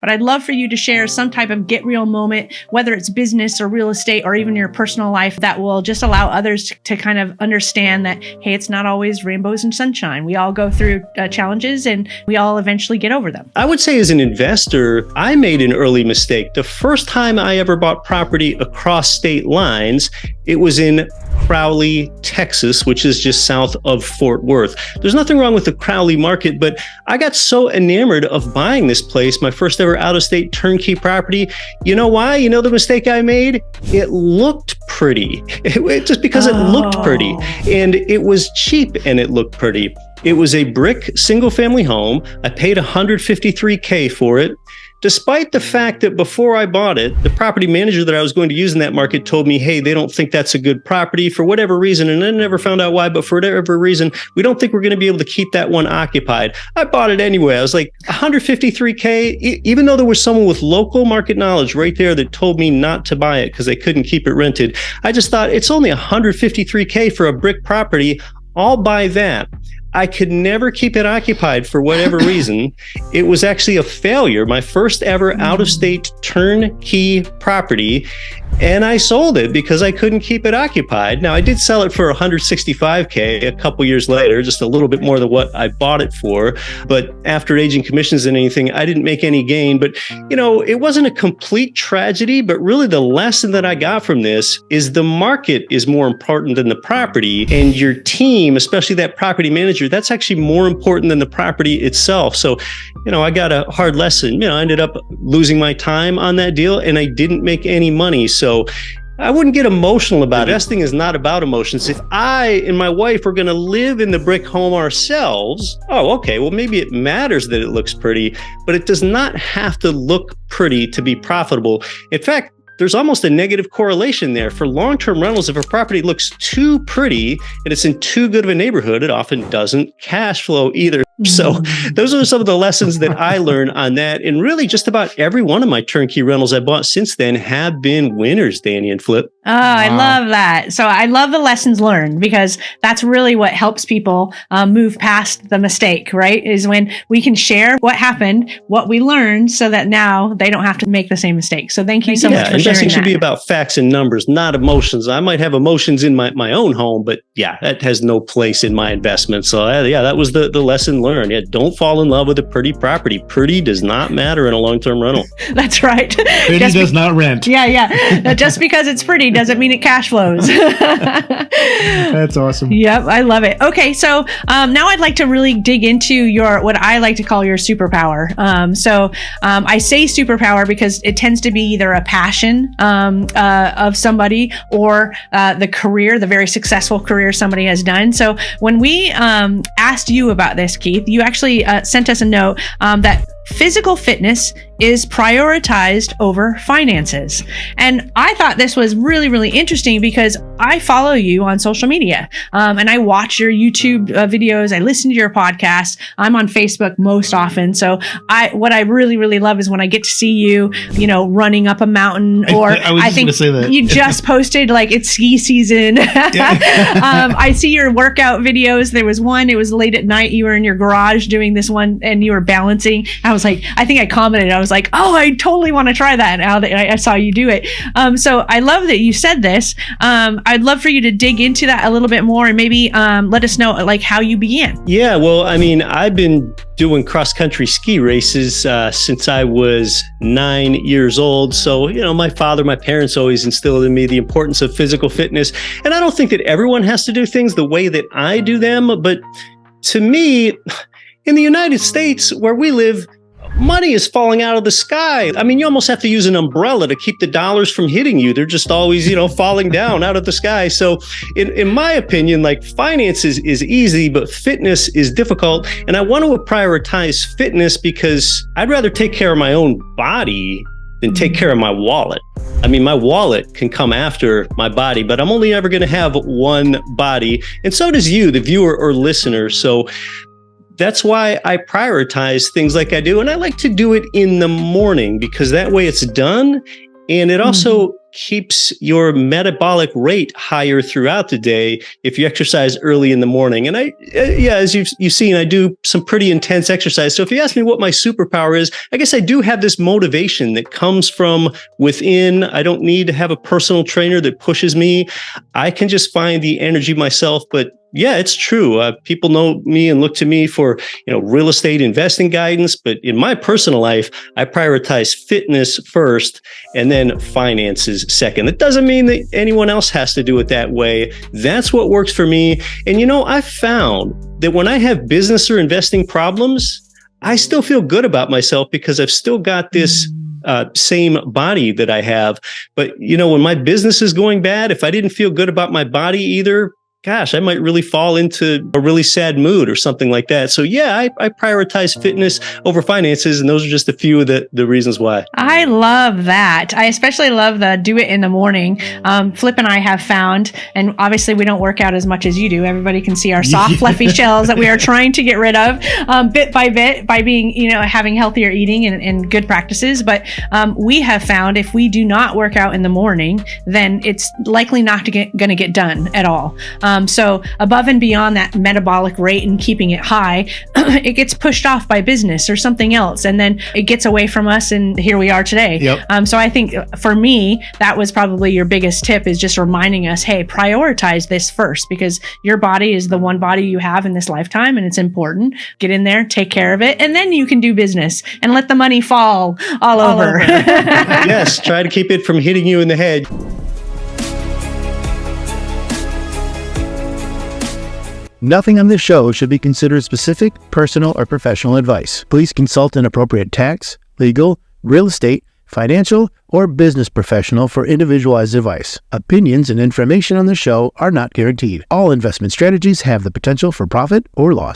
But I'd love for you to share some type of get real moment, whether it's business or real estate or even your personal life, that will just allow others to kind of understand that, hey, it's not always rainbows and sunshine. We all go through challenges and we all eventually get over them. I would say as an investor, I made an early mistake. The first time I ever bought property across state lines, it was in Crowley, Texas, which is just south of Fort Worth. There's nothing wrong with the Crowley market, but I got so enamored of buying this place, my first ever out-of-state turnkey property. You know why? You know the mistake I made? It looked pretty. Just because it looked pretty. And it was cheap and it looked pretty. It was a brick single-family home. I paid $153K for it. Despite the fact that before I bought it, the property manager that I was going to use in that market told me, hey, they don't think that's a good property for whatever reason. And I never found out why, but for whatever reason, we don't think we're going to be able to keep that one occupied. I bought it anyway. I was like, $153K, even though there was someone with local market knowledge right there that told me not to buy it because they couldn't keep it rented. I just thought it's only $153K for a brick property. I'll buy that. I could never keep it occupied for whatever reason. It was actually a failure, my first ever out-of-state turnkey property. And I sold it because I couldn't keep it occupied. Now, I did sell it for $165K a couple years later, just a little bit more than what I bought it for. But after agent commissions and anything, I didn't make any gain. But, you know, it wasn't a complete tragedy, but really the lesson that I got from this is the market is more important than the property, and your team, especially that property manager, that's actually more important than the property itself. So, you know, I got a hard lesson. You know, I ended up losing my time on that deal and I didn't make any money. So I wouldn't get emotional about it. Investing is not about emotions. If I and my wife are going to live in the brick home ourselves, oh, okay, well, maybe it matters that it looks pretty, but it does not have to look pretty to be profitable. In fact, there's almost a negative correlation there. For long-term rentals, if a property looks too pretty and it's in too good of a neighborhood, it often doesn't cash flow either. So those are some of the lessons that I learned on that. And really just about every one of my turnkey rentals I bought since then have been winners, Danny and Flip. Oh, I love that. So I love the lessons learned, because that's really what helps people move past the mistake, right? Is when we can share what happened, what we learned, so that now they don't have to make the same mistake. So thank you so much for sharing that. Investing should be about facts and numbers, not emotions. I might have emotions in my own home, but yeah, that has no place in my investment. So yeah, that was the lesson learned. Yeah, don't fall in love with a pretty property. Pretty does not matter in a long-term rental. That's right. Pretty does not rent. Yeah. Just because it's pretty doesn't mean it cash flows. That's awesome. Yep, I love it. Okay, so now I'd like to really dig into what I like to call your superpower. I say superpower because it tends to be either a passion of somebody or the very successful career somebody has done. So when we asked you about this, Keith, you actually sent us a note that physical fitness is prioritized over finances. And I thought this was really, really interesting because I follow you on social media and I watch your YouTube videos. I listen to your podcast. I'm on Facebook most often. So what I really, really love is when I get to see you, running up a mountain, or I think you just posted like it's ski season. I see your workout videos. There was one, it was late at night. You were in your garage doing this one and you were balancing. I think I commented, I was like, oh, I totally want to try that now that I saw you do it. So I love that you said this. I'd love for you to dig into that a little bit more and maybe let us know like how you began. Yeah, well, I mean, I've been doing cross-country ski races since I was 9 years old. So, my parents always instilled in me the importance of physical fitness. And I don't think that everyone has to do things the way that I do them. But to me, in the United States where we live, money is falling out of the sky. I mean, you almost have to use an umbrella to keep the dollars from hitting you. They're just always, falling down out of the sky. So in my opinion, like finances is easy, but fitness is difficult. And I want to prioritize fitness because I'd rather take care of my own body than take care of my wallet. I mean, my wallet can come after my body, but I'm only ever going to have one body. And so does you, the viewer or listener. So that's why I prioritize things like I do. And I like to do it in the morning because that way it's done. And it also keeps your metabolic rate higher throughout the day if you exercise early in the morning. And as you've seen, I do some pretty intense exercise. So if you ask me what my superpower is, I guess I do have this motivation that comes from within. I don't need to have a personal trainer that pushes me. I can just find the energy myself. But yeah, it's true. People know me and look to me for, real estate investing guidance. But in my personal life, I prioritize fitness first and then finances second. That doesn't mean that anyone else has to do it that way. That's what works for me. And, I found that when I have business or investing problems, I still feel good about myself because I've still got this same body that I have. But, when my business is going bad, if I didn't feel good about my body either, gosh, I might really fall into a really sad mood or something like that. So yeah, I prioritize fitness over finances, and those are just a few of the reasons why. I love that. I especially love the do it in the morning. Flip and I have found, and obviously we don't work out as much as you do. Everybody can see our soft, fluffy shells that we are trying to get rid of bit by bit by being, having healthier eating and good practices. But we have found if we do not work out in the morning, then it's likely not going to get done at all. So above and beyond that metabolic rate and keeping it high, it gets pushed off by business or something else. And then it gets away from us. And here we are today. Yep. So I think for me, that was probably your biggest tip, is just reminding us, hey, prioritize this first, because your body is the one body you have in this lifetime. And it's important. Get in there, take care of it. And then you can do business and let the money fall all over. Yes. Try to keep it from hitting you in the head. Nothing on this show should be considered specific, personal, or professional advice. Please consult an appropriate tax, legal, real estate, financial, or business professional for individualized advice. Opinions and information on the show are not guaranteed. All investment strategies have the potential for profit or loss.